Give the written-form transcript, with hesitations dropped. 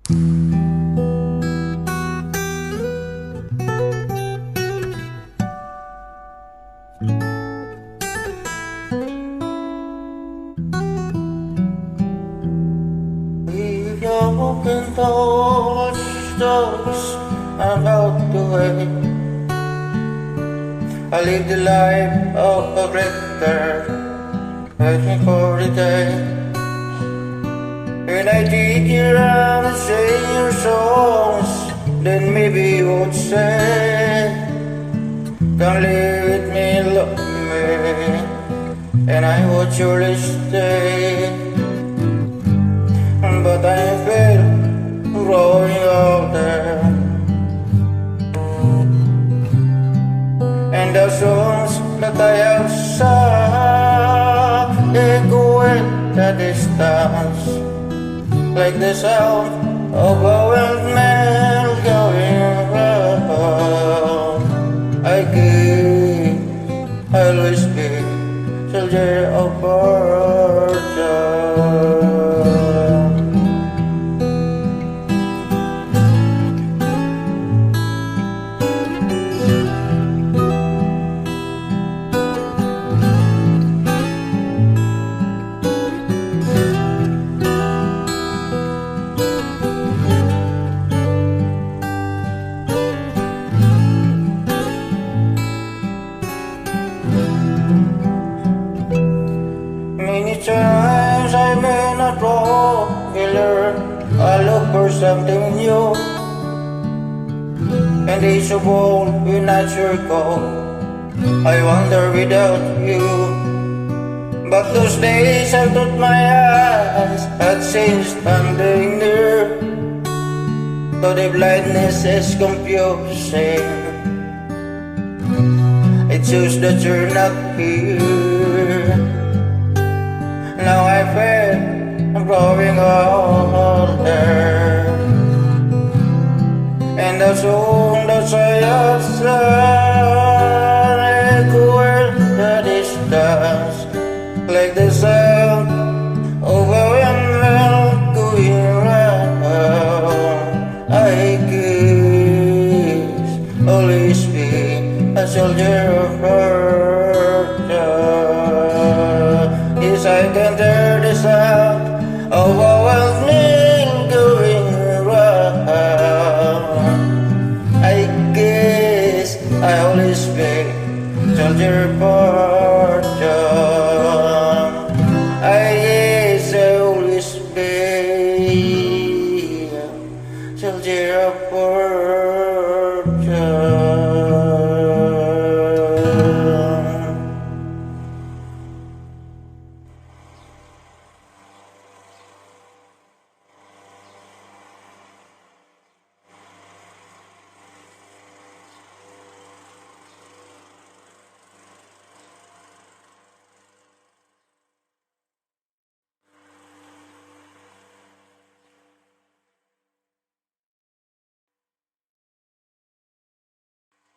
If you can touch those about the way I live the life of a drifter, waiting for the day when I take you around and sing your songs. Then maybe you would say, come live with me, love me, and I would surely stay. But I feel growing older, and the songs that I have sung echo in the distance, like the sound of a windmill going round. I keep, always be soldier of fortune. Many times I've been a regular, I look for something new, and days of old will not sure go. I wander without you, but those days I thought my eyes had seen standing there. Though the blindness is confusing, I choose that you're not here. Now I feel I'm growing older, and the song that I have sung echo in the distance, like the sound of a windmill going round. I kiss, always be a soldier of fortune. Yes, I can tear this out